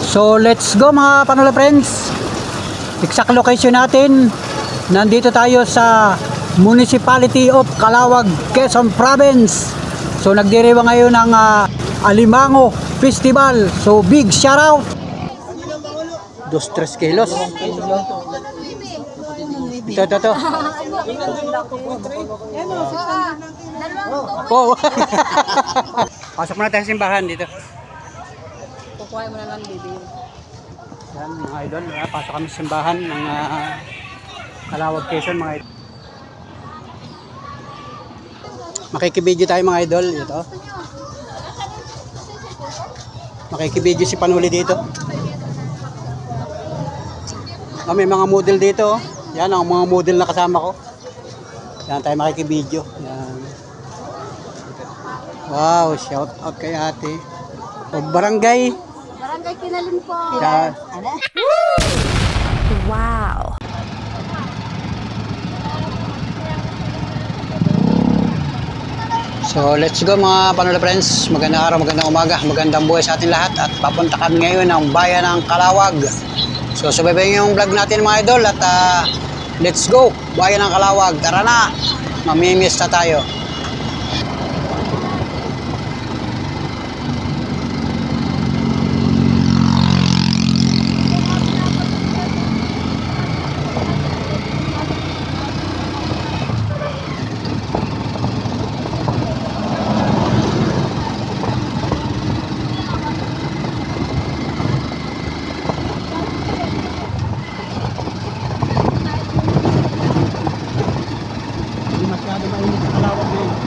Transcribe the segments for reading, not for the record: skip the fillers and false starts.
So let's go mga Panola friends. Exact location natin. Nandito tayo sa Municipality of Calawag, Quezon Province. So nagdiriwa ngayon ng Alimango Festival. So big shout out. 2-3 kilos. Ito. Oh. Pasok muna tayo sa simbahan dito. Kukuha mo na lang, baby. Yan mga idol, pasok kami sa simbahan ng Calawag, Quezon mga idol. Makikibidyo tayo mga idol, ito. Makikibidyo si Panuli dito. May mga model dito. Yan ang mga model na kasama ko. Yan tayo makikibidyo. Yan. Wow, shout out kay ate. Barangay. Barangay Kinalin po. Yan. Wow. So let's go mga Panola friends. Magandang araw, magandang umaga, magandang buhay sa ating lahat. At papunta kami ngayon ng bayan ng Calawag. So subaybayin yung vlog natin mga idol. At let's go, bayan ng Calawag. Tara na, mamimiss na tayo. Masyado mainit sa Calawag ngayon.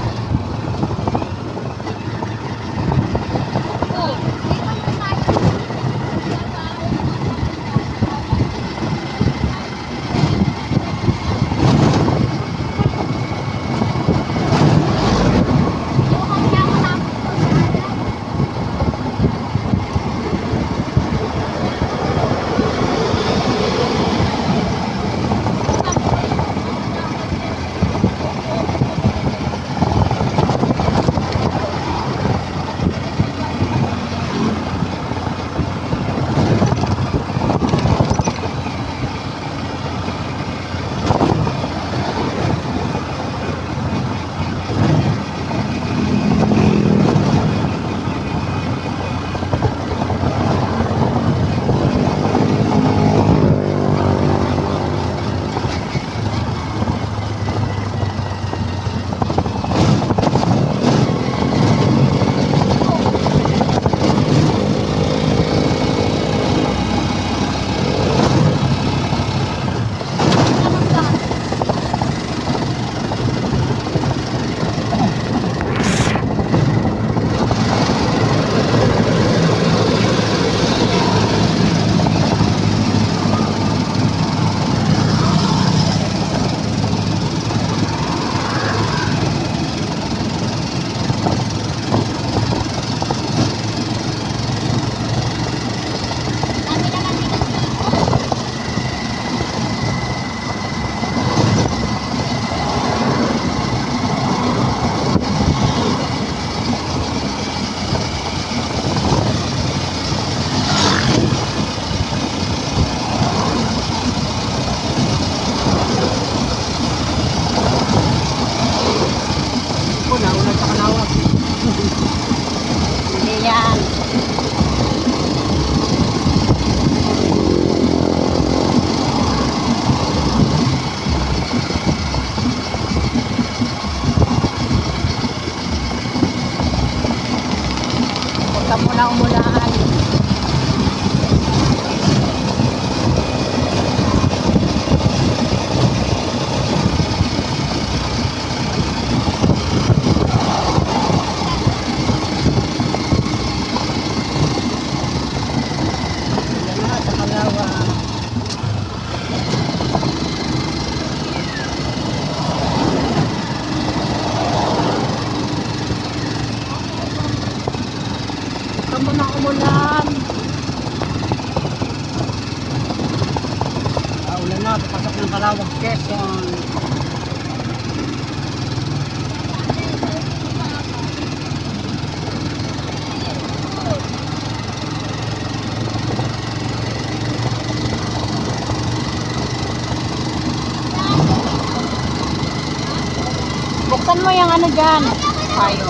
Naunag sa Calawag. Hindi yan. Huwag ka muna umulaan. Huwag ka muna umulan. Ulan na, papasok ng Calawag, Quezon. Buksan mo yung ano dyan. Tayo.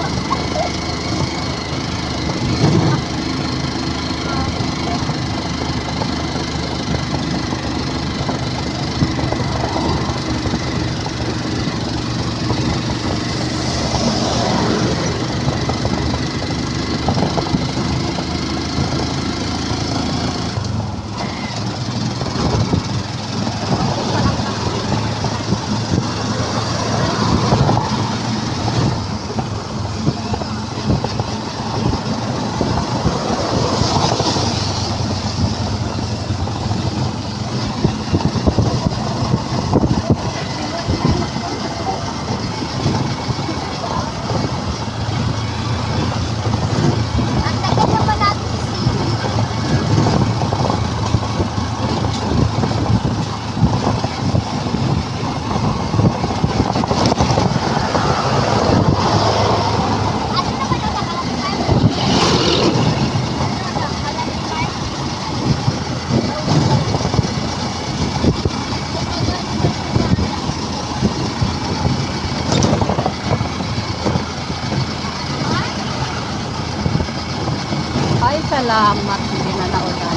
Ay, salamat. Hindi na naulan.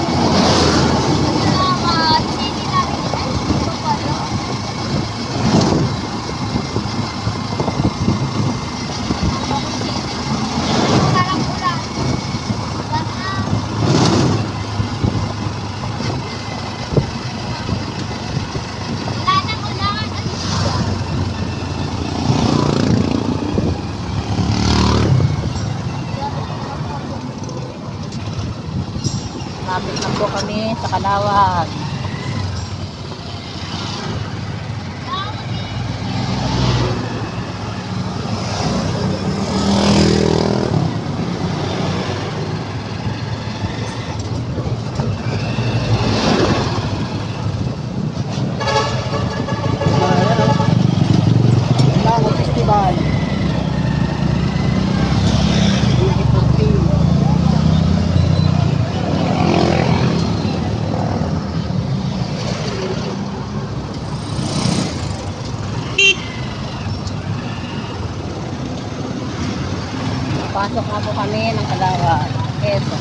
Salamat. Hindi namin ay dito pala. Parang ulan. Ulan na. Wala nang ulan. Lapit na po kami sa Kalawag. Lango Festival. Beautiful team. Pasok na po kami ng Kalawag. Eto.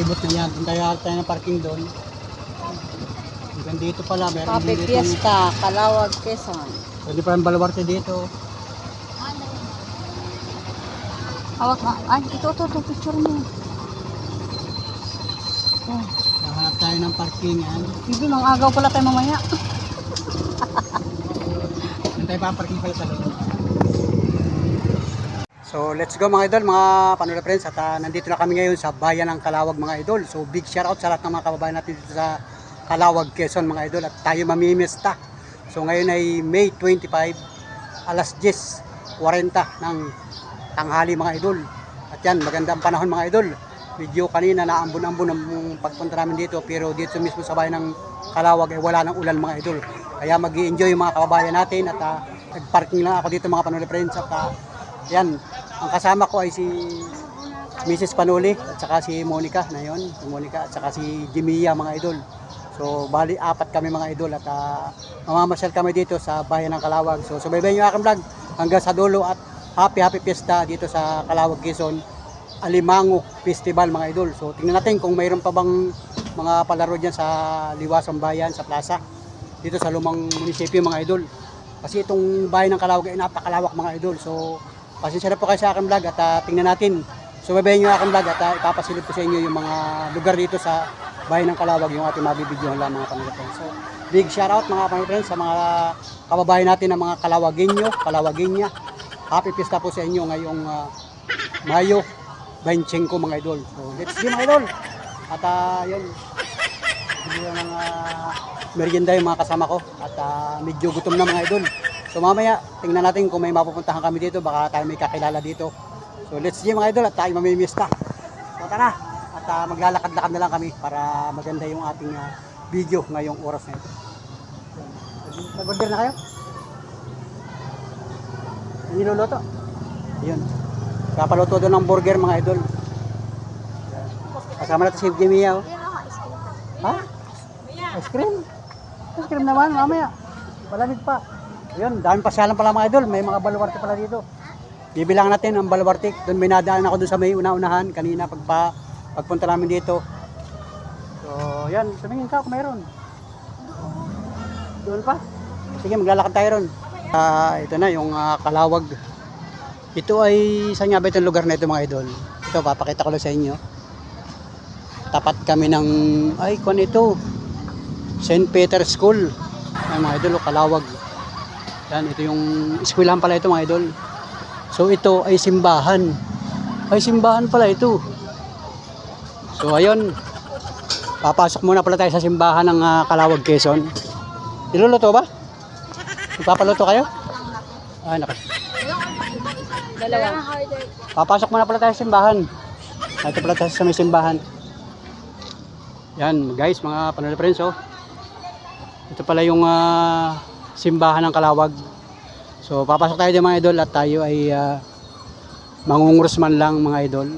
palibot na yan. Doon tayo ng parking doon. Hanggang dito pala, meron Happy din dito. Fiesta, Calawag, Quezon. Pwede pa rin balwarte dito. Hawak na. Ay, ito, picture mo. Oh, Hahanap tayo ng parkingan. hindi, mang agaw pala tayo mamaya. Doon tayo pa-parking pala sa loob. So let's go mga idol, mga Panola friends. At nandito na kami ngayon sa bayan ng Calawag mga idol. So big shout out sa lahat ng mga kababayan natin dito sa Calawag, Quezon mga idol. At tayo mamimista. So ngayon ay May 25, alas 10:40 ng tanghali mga idol. At yan, magandang panahon mga idol. Video kanina naambon-ambon ang pagpunta namin dito, pero dito mismo sa bayan ng Calawag ay wala ng ulan mga idol. Kaya mag-i-enjoy yung mga kababayan natin at nag-parking lang ako dito mga Panola friends. At yan, ang kasama ko ay si Mrs. Panuli at saka si Monica na yun. Si Monica at saka si Jimia mga idol. So bali 4 kami mga idol at mamamasyal kami dito sa bayan ng Calawag. So subaybayan nyo aking vlog hanggang sa dulo at happy fiesta dito sa Calawag, Quezon. Alimango Festival mga idol. So tingnan natin kung mayroon pa bang mga palaro dyan sa Liwasang Bayan, sa plaza. Dito sa lumang munisipyo mga idol. Kasi itong bayan ng Calawag ay napakalawak mga idol. So pasensya na po kayo sa aking vlog at tingnan natin. Subaybayan nyo aking vlog at ipapasilip ko sa inyo yung mga lugar dito sa bayan ng Calawag, yung ating mabibidyohan lang mga Panola friends. So big shout out mga Panola friends sa mga kababayan natin ng mga Calawagueño, Calawagueña. Happy fiesta po sa inyo ngayong Mayo 25 mga idol. So let's go mga idol. At yun, yung mga merienda yung mga kasama ko at medyo gutom na mga idol. So mamaya tingnan natin kung may mapupuntahan kami dito, baka tayo may kakilala dito. So let's go mga idol at tayo mamimista. So tara, at maglalakad-lakad na lang kami para maganda yung ating video ngayong oras na ito. Nag-order na kayo? Niluluto? Ayun. Kapaluto doon ng burger mga idol. Kasama natin si Jimia. Ha? Ice cream? Ice cream naman mamaya. Palamig pa. Ayun, daming pasyalan pala mga idol. May mga baluarte pala dito. Bibilang natin ang baluarte. Doon may nadaan ako doon sa may una-unahan kanina pagpunta namin dito. So, yan. Tumingin ka kung mayroon. Doon pa. Sige, maglalakad tayo ron. Ito na yung Calawag. Ito ay, saan nga ba itong lugar na ito mga idol? Ito, papakita ko lang sa inyo. Tapat kami ng, kung ito, St. Peter's School. Ay mga idol, Calawag. Yan, ito yung eskwelahan pala ito mga idol. So ito ay simbahan. Ay simbahan pala ito. So ayun, papasok muna pala tayo sa simbahan ng Calawag, Quezon. Iluluto ba? Ipapaluto kayo? Ay, nakas. Dalawa. Papasok muna pala tayo sa simbahan. Ito pala tayo sa may simbahan. Yan guys, mga Panola friends, oh. Ito pala yung simbahan ng Calawag. So papasok tayo dyan mga idol at tayo ay mangungurus man lang mga idol.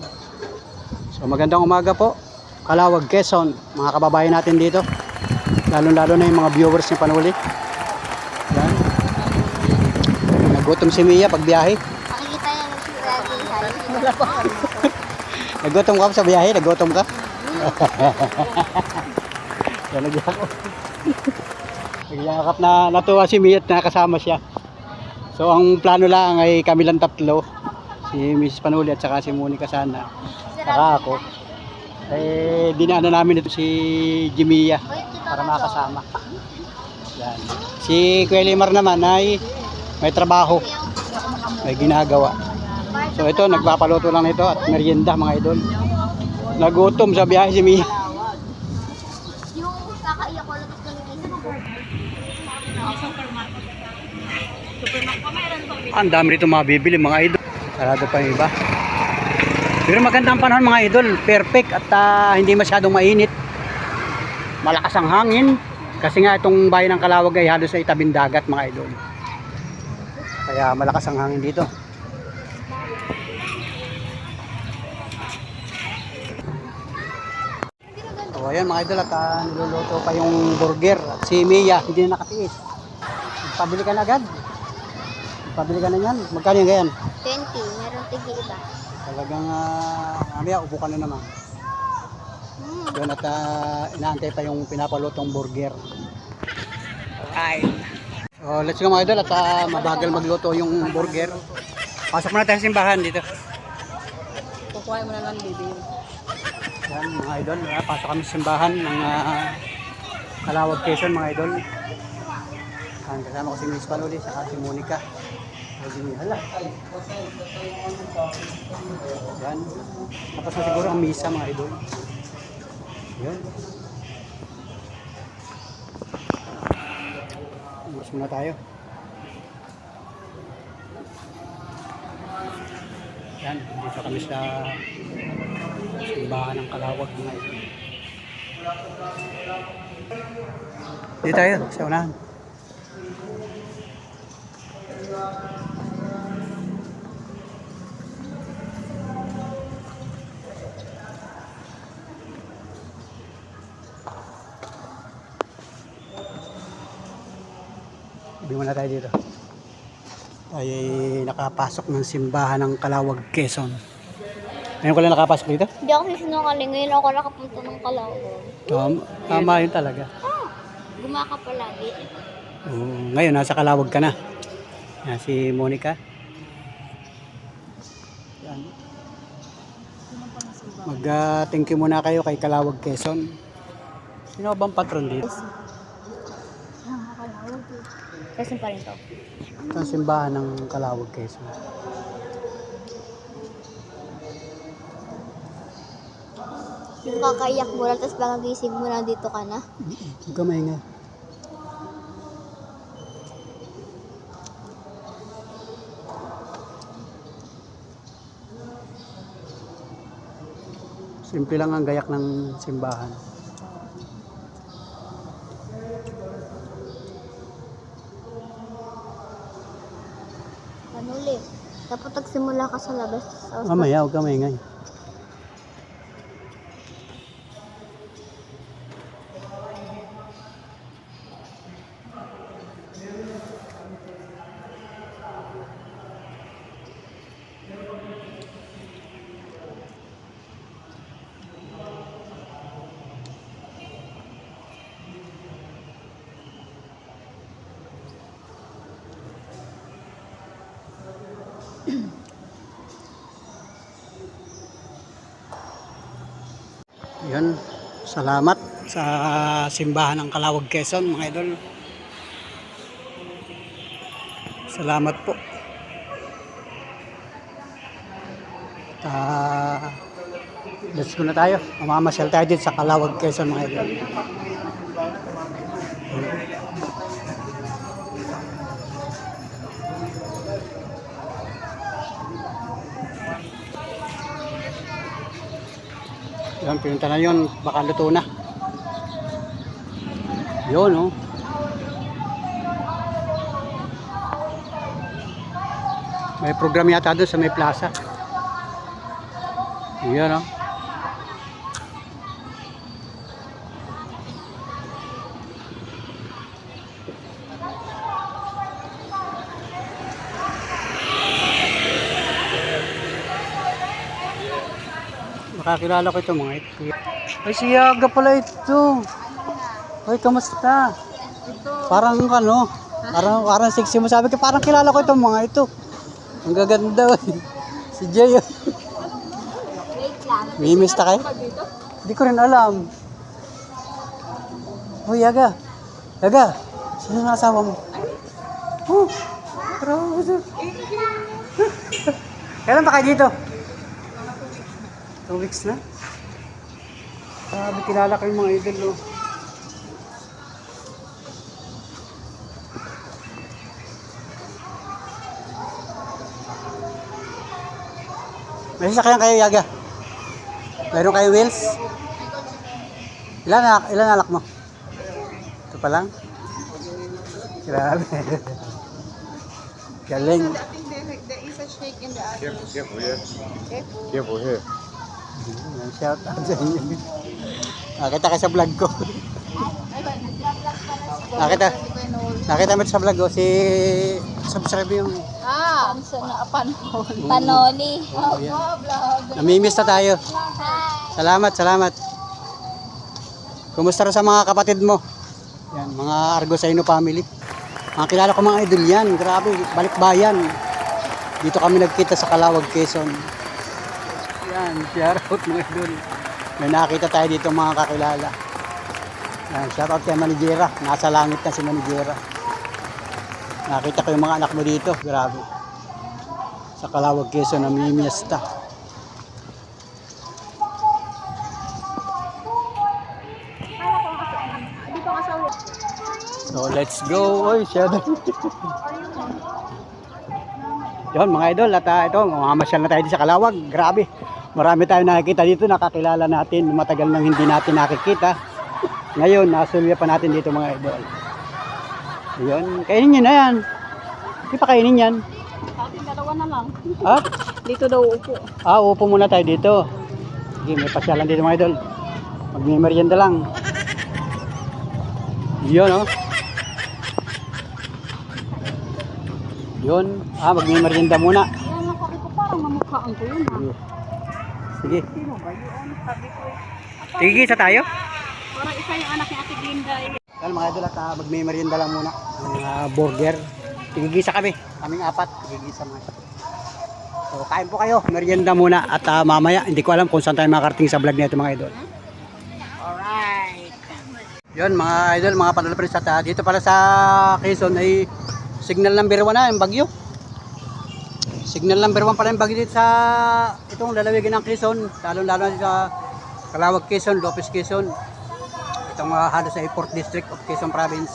So magandang umaga po, Calawag, Quezon, mga kababayan natin dito. Lalo-lalo na yung mga viewers ni Panuli. Yan. Nagutom si Mia pag biyahe. Makikita yan si Daddy. Wala pa. Nagutom ka sa biyahe? Nagutom ka? Yan, nagyakap na natuwa si Mia at nakasama siya. So ang plano lang ay kami lang tatlo. Si Mrs. Panuli at saka si Monica sana. Saka ako. Dinaanan namin ito si Jimia para makasama. Yan. Si Kuya Limar naman ay may trabaho. May ginagawa. So ito, nagpapaluto lang nito at merienda mga idol. Nagutom sa biyahe si Mia. Yung kakaiyak ko lang ito Ang dami rito mabibili mga idol. Sarado pa yung iba. Pero magandang panahon mga idol. Perfect at hindi masyadong mainit. Malakas ang hangin. Kasi nga itong bayan ng Calawag ay halos ay tabing dagat mga idol. Kaya malakas ang hangin dito. So ayan mga idol at niluluto pa yung burger. At si Mia hindi na nakatiis. Pabili ka na agad. Pabili ka na yan. Magkano yung ganyan? 20, meron tigi iba. Talagang mamaya upo ka na naman. Yun at inaantay pa yung pinapalutong burger. Alright. So let's go mga idol at mabagal magluto yung burger. Pasok muna tayo sa simbahan dito. Kukuha mo na lang, baby. Yan mga idol, pasok kami sa simbahan ng Calawag, Quezon mga idol. Yan, kasama ko si Miss Panuli saka si Monica. Hala. Yan. Tapos na siguro ang misa mga idol. Yan. Umus muna tayo. Yan, dito kami sa simbahan ng Calawag mga idol. Dito tayo, sa unahan. Sabi muna tayo dito. Ay nakapasok ng simbahan ng Calawag, Quezon. Ngayon ko lang nakapasok dito? Hindi ako sinungaling. Ngayon ako nakapunta ng Calawag. Tama yun talaga. Gumaka palagi. Ngayon nasa Calawag ka na. Yan, si Monica. Yan. Mag-thank you muna kayo kay Calawag, Quezon. Sino bang patron dito? Kasi pa rin to. Ito ang simbahan ng Calawag, Quezon. Yung kakaiyak mo lang, tapos pagagising mo na dito ka na. Huwag ka maingay. Simple lang ang gayak ng simbahan. Panuli. Dapat nagsimula ka sa labas. Mamaya, huwag ka maingay. Yan, salamat sa simbahan ng Calawag, Quezon mga idol. Salamat po. Let's go na tayo. Mamamasyal tayo dito sa Calawag, Quezon mga idol. Yan, pinunta na yun. Baka luto na. Yun, oh. May program yata doon sa may plaza. Yan, oh. Makakilala ko ito mga ito. Ay, si Yaga pala ito. Ay, kamusta? Parang ano, parang sexy mo. Sabi ko, parang kilala ko ito mga ito. Ang gaganda. Si Jay. Wait lang. Mimista kayo? Hindi ko rin alam. Oh, Yaga. Yaga, sino ang asawa mo? Oh, grabe. Kailan pa kayo dito? 2 weeks na? Sabi, kilala ko yung mga idol, no? May sasakyan kayo, Yaga? Meron kayo wheels? Ilan anak mo? Ito pa lang? Grabe. Galing. There is a shake in the other. Careful here. Careful here. Shout out sa inyo. Nakita ka sa vlog ko. Nakita mo sa vlog ko si subscribe yung Panoli. namimiss na tayo. Salamat. Kumusta rin sa mga kapatid mo? Yan, mga Argosino family. Mga kilala ko mga idol yan. Grabe, balikbayan. Dito kami nagkita sa Calawag, Quezon. Yan, shout out mga idol. May nakita tayo dito mga kakilala. Yan, shout out kay Manijera. Nasa langit na si Manijera. Nakita ko yung mga anak mo dito. Grabe. Sa Calawag, Quezon, namimiesta. So let's go. Oy, shadow. Yun mga idol, at ito, mamamasyal na tayo dito sa Calawag. Grabe. Marami tayong nakikita dito, nakakilala natin. Matagal nang hindi natin nakikita. Ngayon, nasulya pa natin dito mga idol. Yun, kainin nyo na yan. Hindi pa kainin yan. Ating dalawa na lang. Ha? Dito daw upo. Upo muna tayo dito. Sige, may pasyalan dito mga idol. Magmimerienda lang. Yun, oh. Yun. Magmimerienda muna. Yan ako ko parang mamukhaan ko yun ha. Sige. Sino ba yun? Sabi ko Tigigisa tayo? parang isa yung anak ni Ate Glinda. Yan mga idol, at magmimerienda lang muna. Burger. Tigigisa kami. Kaming apat. Tigigisa mga idol. So kain po kayo. Merienda muna. At mamaya, hindi ko alam kung saan tayo makarating sa vlog nito mga idol. Alright. Yun mga idol, mga panalapres, at dito pala sa Quezon ay signal number 1 na yung bagyo. Signal number 1 pala yung bagyo dito sa itong lalawigan ng Quezon, lalo na sa Calawag, Quezon, Lopez, Quezon. Itong halos sa 4th District of Quezon Province.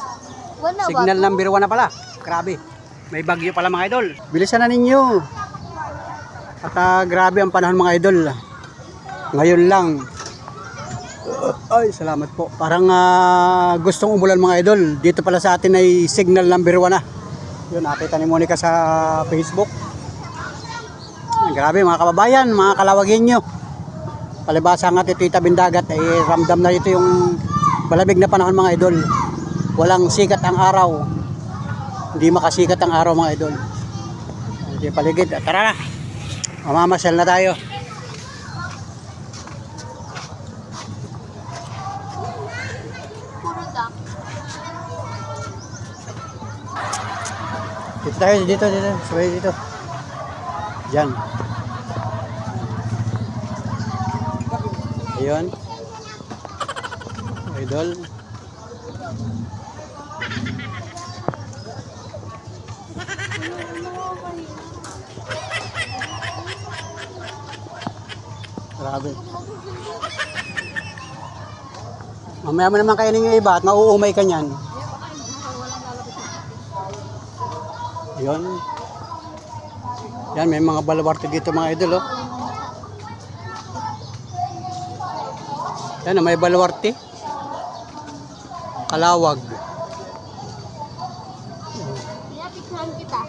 Signal number 1 na pala. Grabe. May bagyo pala mga idol. Bilisan na ninyo. At grabe ang panahon mga idol. Ngayon lang. Ay, salamat po. Parang gustong umulan mga idol. Dito pala sa atin ay signal number 1 na. Yun, nakita ni Monica sa Facebook. Grabe mga kababayan, mga Kalawagin nyo. Palibasa nga Tita Bindagat ay ramdam na ito yung malamig na panahon mga idol. Walang sikat ang araw. Hindi makasikat ang araw mga idol. Hindi paligid. Tara na. Mamamasyal na tayo. Dito tayo, dito. Sabay dito. Diyan. Ayun. Idol. Grabe. Mamaya mo naman kainin yung iba at mauumay ka niyan. Yun. Yan, may mga balawarte dito mga idol, oh. Yan, may balawarte. Calawag. Pinapicturean kita.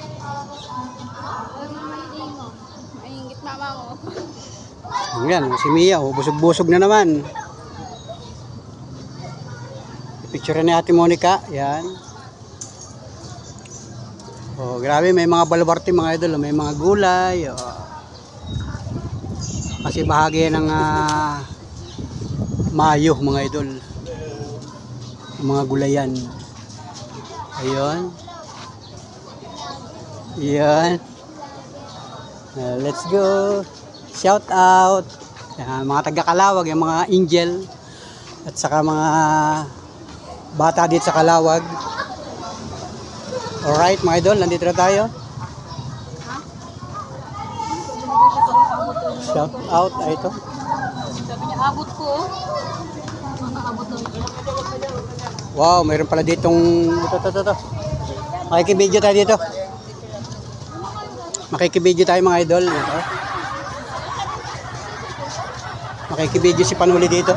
Maingit mama mo. Yan, si Mia, oh, busog-busog na naman. Picture ni Ate Monica, yan. Oh, grabe, may mga balwarte mga idol, may mga gulay. Oh. Kasi bahagi ng Mayo mga idol. Mga gulayan. Ayun. Yan. Let's go. Shout out. Yan, mga taga-Calawag, yung mga angel at saka mga bata dito sa Calawag. Alright mga idol, nandito na tayo. Shout out, ito. Sabi niya, abot ko. Abot na ito. Wow, mayroon pala ditong ito. Makikibidyo tayo dito. Makikibidyo tayo mga idol. Ito. Makikibidyo si Panuli dito.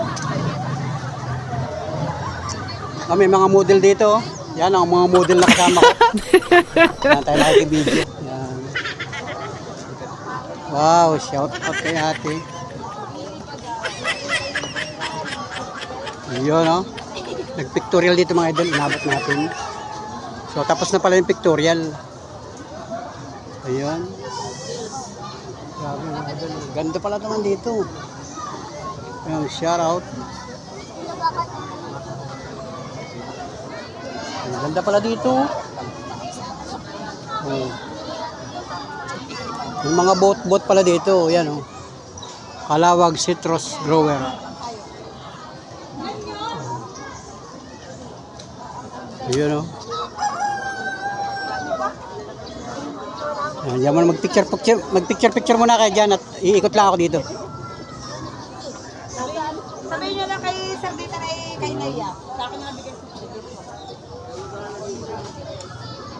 May mga model dito. Yan ang mga model na kasama ko. Yan tayo nakikibidyo. Yan. Wow, shout out kay ate. Yun, no? Nag-pictorial dito mga idol. Inabot natin. So, tapos na pala yung pictorial. Ayun. Grabe mga idol. Ganda pala naman dito. Ayun, shout out. Ganda pala dito. Oh. Yung mga boat pala dito. Yan oh. Kalawag Citrus Grower. Ayun oh. Yan mo magpicture muna kayo dyan at iikot lang ako dito. Sabihin nyo na kay Sir Dita na kay Naya. Sa akin na bigay.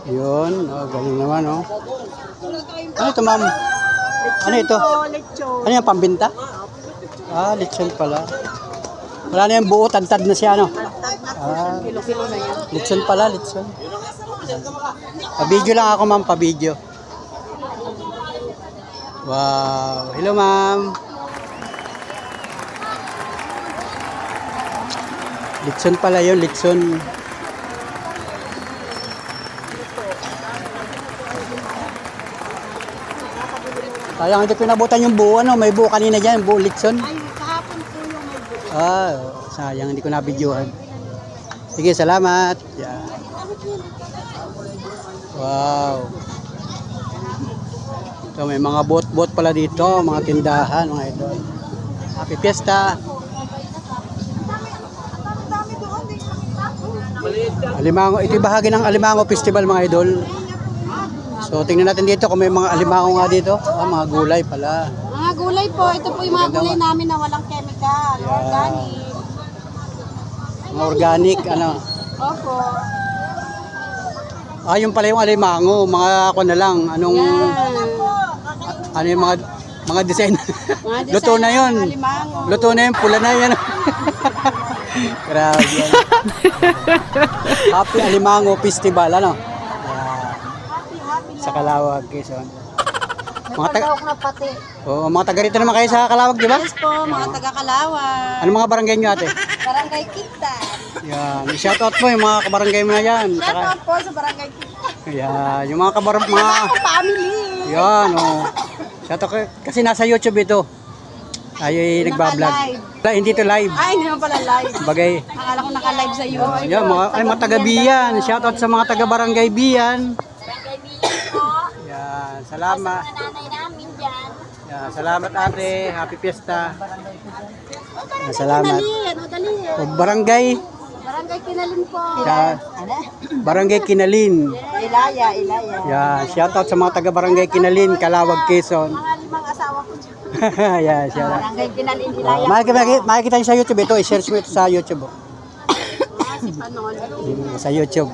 Yun, oh, galing naman oh. Ano ito ma'am? Ano ito? Ano yung pambinta? Ah, lechon pala. Wala na yung buo, tad-tad na siya ano? Ah, Kilo-kilo na yan. lechon pala, lechon. Pa-video lang ako ma'am, pa-video. Wow, hello ma'am. Lechon pala yun, lechon. Sayang hindi pinabutan yung buo, ano? May buo kanina dyan, buo lechon. Ay, kahapon po yung may buo. Ah, sayang hindi ko nabidyohan. Sige, salamat. Yeah. Wow. So, may mga boat pala dito, mga tindahan, mga idol. Happy Fiesta. Alimango, ito yung bahagi ng Alimango Festival mga idol. So tingnan natin dito kung may mga alimango nga dito. Ah, mga gulay pala. Mga gulay po, ito po yung mga Maganda, gulay namin na walang chemical, organic. Mga organic, ano. Opo. Ah, yung pala yung alimango, mga ako na lang. Anong, ano yung mga design. Mga design Luto na yun. ng alimango. Luto na yun, pula na yan. Grabe yan. Happy Alimango Festival, ano? Sa Calawag, Quezon. Mga taga, Pagkawak na pati. oh, mga taga rito naman kayo sa Calawag, di ba? Yes po, mga taga-Kalawan. Ano mga barangay nyo ate? Barangay Kintan. Yan, shoutout mo yung mga kabarangay mo na yan. Shout Saka, out po sa Barangay Kintan. yan, yung mga mga, Family. yan, oh. Shoutout kasi nasa YouTube ito. Tayo ay nagbablog. Naka-live. Hindi to live. Ay, hindi naman pala live. Bagay. Akala ko naka-live sa YouTube. Yan, mga taga Biyan. Shoutout sa mga taga Barangay Biyan. Yan, salamat. Nanay namin dyan. Yan, salamat ate. Happy Fiesta. Yan, salamat. Dali. O, Barangay. Barangay Kinalin po. Yan, Barangay Kinalin. Ilaya. Yan, shoutout sa mga taga Barangay Kinalin, Calawag, Quezon. Mga limang asawa ko dyan. Yan, shoutout. Barangay Kinalin, Ilaya. Makikita nyo sa YouTube ito. I-search mo ito sa YouTube. Oh. Si Panon. Sa YouTube.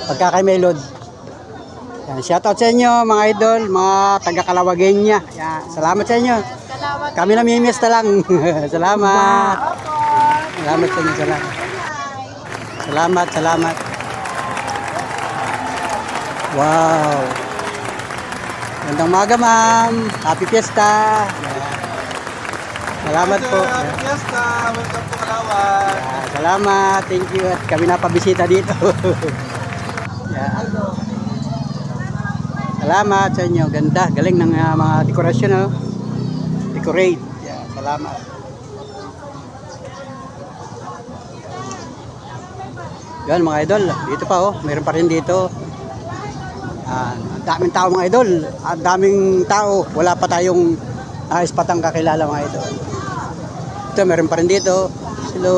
Pagka kay Melod. Yan, shoutout sa inyo mga idol, mga taga Calawagenya. Yan, salamat sa inyo. Kalawag. Kami namimiss na lang. Salamat. Salamat sa inyo. Salamat. Wow. Gandang umaga ma'am. Happy Fiesta. Yan. Salamat po. Happy Fiesta! Welcome to Calawag! Yan, salamat. Thank you. At kami napabisita dito. Yan. Salamat sa inyo. Ganda. Galing ng mga dekorasyon. Oh. Decorate. Yan. Salamat. Yan mga idol. Dito pa oh. Mayroon pa rin dito. Ang daming tao mga idol. Ang daming tao. Wala pa tayong ispatang kakilala mga idol. Ito meron pa rin dito. Hello.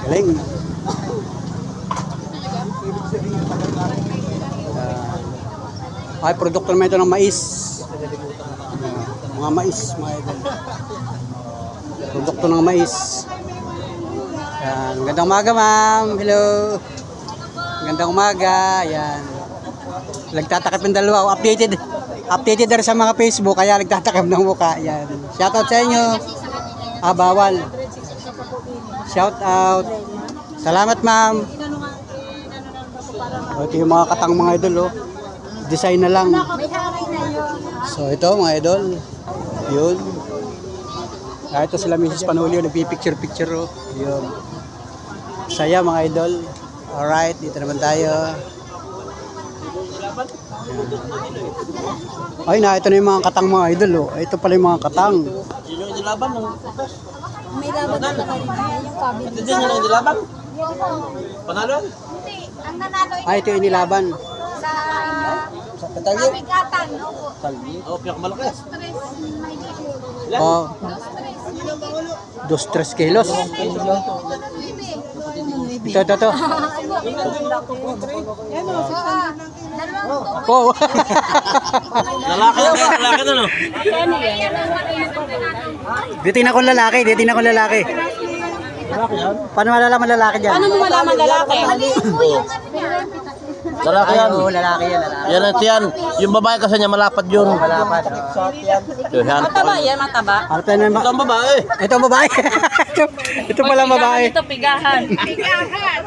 Galing. Ay, produkto naman ito ng mais. Mga mais, mga idol. Produkto ng mais. Yan. Magandang umaga, ma'am. Hello. Magandang umaga. Yan. Nagtatakip ng dalawa. Oh, updated na rin sa mga Facebook, kaya nagtatakip ng mukha. Yan. Shoutout sa inyo. Ah, bawal. Shoutout. Salamat, ma'am. Ito yung mga katang mga idol, oh. Design na lang. So ito mga idol. Yun. Ito sila Mrs. Panulio, nagpipicture-picture, oh. Yun. Saya mga idol. Alright, dito naman tayo. Ay na, ito na yung mga katang mga idol, oh. Ito pala yung mga katang. May laban na rin. Yung cabinet. Ito din yung nilabang? Panalo? Hindi, ang nanalo Ito yung inilaban. sa Kabigatan. Opo. Oh, pinakamalaki. Stress, mahigit. Oh, Stress. 2-3 kilos. Ito. Oh. Lalaki na, lalaki na, no? Ditingnan ko lalaki. Paano malalaman lalaki dyan? Ano mo malaman lalaki? Lalaki yan. Oo, lalaki yan. Yan at yan. Yung babae kasi niya malapad yun. Malapad. Yan. Mataba, yan mataba. Ano pa yan? Ito ang babae. Ito ang babae. ito pala ang babae. Ito, pigahan.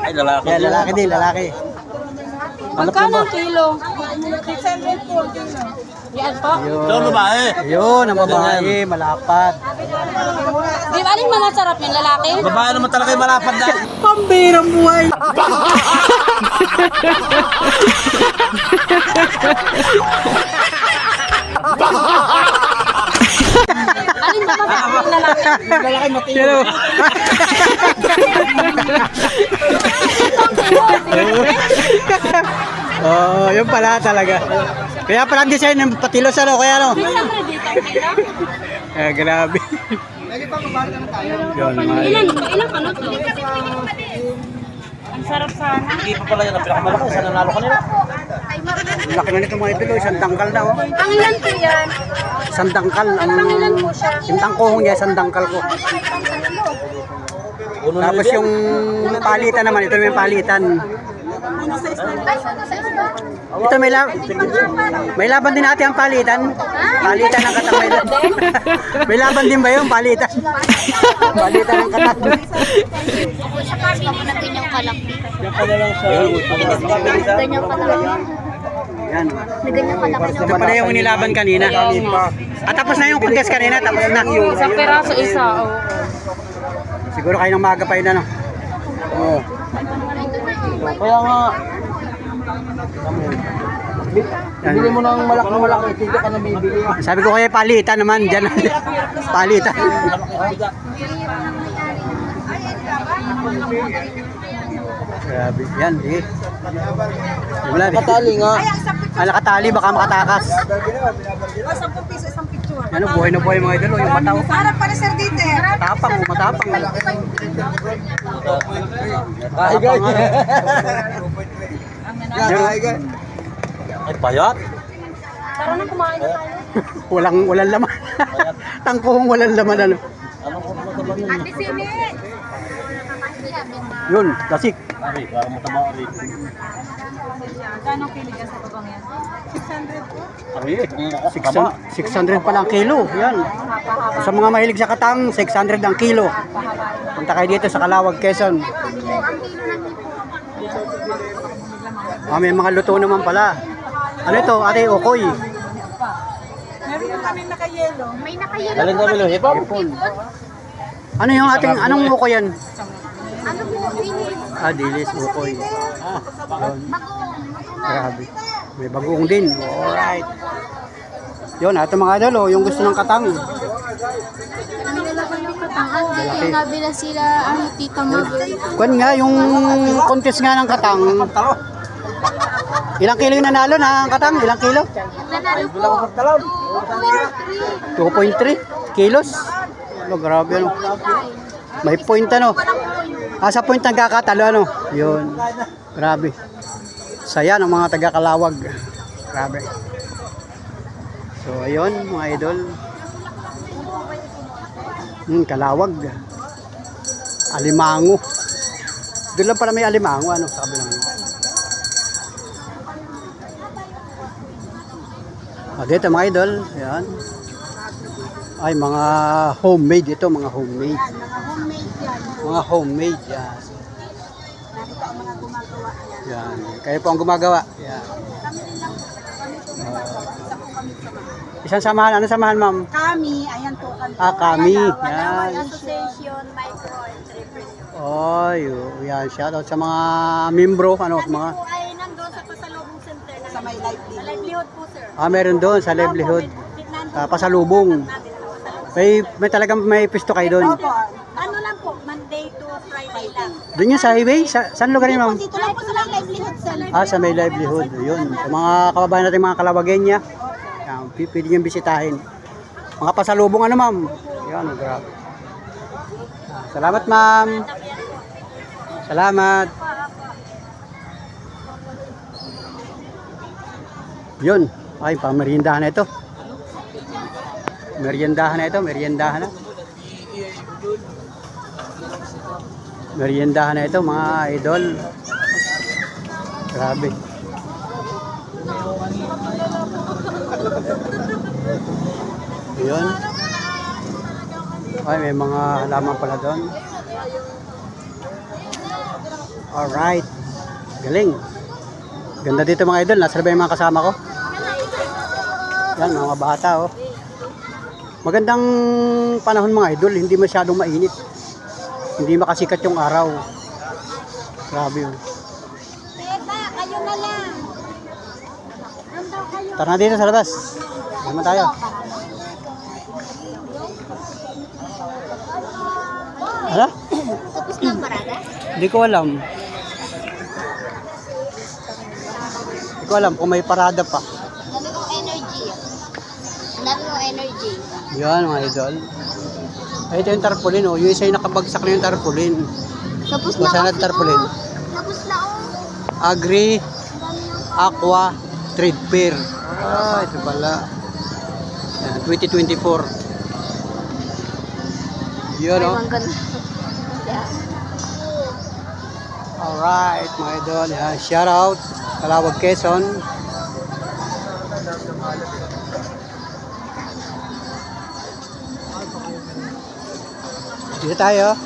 Ay, lalaki. Yan, lalaki din, lalaki. Magkano ang kilo? 600 po kilo. Yan po. Ito ang babae. Yun, ang babae, malapad. Di ba, alin mga sarap yung lalaki? Babae naman talaga yung malapad na. Pambirang buhay. Alin ba masarap yung lalaki? Lalaki matino. Oh, yun pala talaga. Kaya pala ang design ng patilos ano, kaya ano? 600 dito ang kilo? Grabe. Yun, Ilan pa no to? Ang sarap sana. Hindi pa pala yan ang pinakamalaki. Isa nanalo kanila. laki na nito mga ito, isang dangkal na oh. Pangilan po yan? Isang dangkal ang Pangilan po siya? yung tangkuhong niya, isang dangkal ko. Tapos yung palitan naman, ito yung palitan. Ito may laban din natin ang palitan. Palitan ng katang may laban. May laban din ba yung palitan? Palitan ng katang. Sa kami na ganyang kalaki. Yan pala lang sa... Ganyang kalaki. Yan. Na ganyang kalaki. Ito pala yung inilaban kanina. At tapos na yung contest kanina, tapos na. Isang peraso isa. Siguro kayo ng maaga pa yun ano. Oo. Kaya nga... Yan. Bili mo ng malaki, hindi ka na bibili. Sabi ko kaya palitan naman dyan. Palitan. Grabe. Yan, eh. Wala. Katali nga. Nakatali, baka makatakas. 10 piso isang picture. Ano, buhay na buhay mga idol. Yung mataw. Harap pa ni Sir Dieter. Matapang, matapang. Ay, guys. Ay, payat. Tara na, kumain na tayo. Walang laman. Tangkuhong walang laman ano. Anong kung mataba nun? Ate Sini! Yun, lasik. Ay, parang mataba ka rin. Kano kilo dyan sa babang yan? 600 pa lang kilo. Yan. Sa mga mahilig sa katang, 600 ang kilo. Punta kayo dito sa Calawag, Quezon. May mga luto naman pala. Ano ito, ate, okoy. Meron na kami nakayelo. May nakayelo. Galing kami lo, hipon. Ano yung ating, anong okoy yan? Ano po? Ini. Dilis, okoy. Bagong. Grabe. May bagoong din. Alright. Yun, ito mga idol, yung gusto ng katang. Dito nabila sila, Tita Mabel. Kwan nga, yung contest nga ng katang. Ilang kilo yung nanalo na ang katang? Ilang kilo? Nanalo po. 2.3 kilos. Ano, grabe ano. May point ano. Sa point nagkakatalo ano. Yun. Grabe. Saya ng mga taga-Calawag. Grabe. So ayun mga idol. Calawag. Alimango. Doon lang pala may alimango ano sa kabilang. Dito mga idol, ayan. Ay mga homemade ito, mga homemade. Mga homemade yan. Yan. Kayo po ang gumagawa. Yan. Isang samahan, ano samahan ma'am? Kami, ayan po kami. Kami. Yan. Association Micro Entrepreneur. Oh, yan. Shoutout sa mga membro, ano, mga Po ay nandun sa pasalubong center na Sa may lively. livelihood po, sir. meron doon sa livelihood. Pasalubong. May talagang may pisto kayo doon. Opo. Ano lang po, Monday to Friday lang. Doon yun sa highway? Saan lugar yun, ma'am? Dito lang po sa lang livelihood center. Ah, sa may livelihood. Yun. Sa mga kababayan natin, mga Kalawagenya, yan, pwede nyo bisitahin. Mga pasalubong ano, ma'am? Yan, grabe. Salamat, ma'am. Salamat. Yun. Ay, pameriendahan na ito. Meriendahan na ito, meriendahan na. Meriendahan na ito, mga idol. Grabe. Yun. Ay, may mga halaman pala doon. Alright. Galing. Ganda dito mga idol. Nasa ba yung mga kasama ko? Yan, mga bata oh. Magandang panahon mga idol. Hindi masyadong mainit. Hindi makasikat yung araw. Grabe oh. Teka, kayo na lang. Tara na dito sa labas. Naman tayo. Ano? Tapos na ang parada? Hindi ko alam. Hindi ko alam kung may parada pa. Ang dami kong energy. Ang dami kong energy. Yan mga idol. Ay, ito yung tarpaulin oh. Yung isa yung nakabagsak na yung tarpaulin. Tapos na Masana kasi tarpaulin. Tapos na Agri Aqua Trade Fair. Ah, ito pala. Yan, 2024. Yun oh. Ang ganda. Yeah. Alright mga idol. Yan, shout out. Calawag, Quezon. Dito tayo.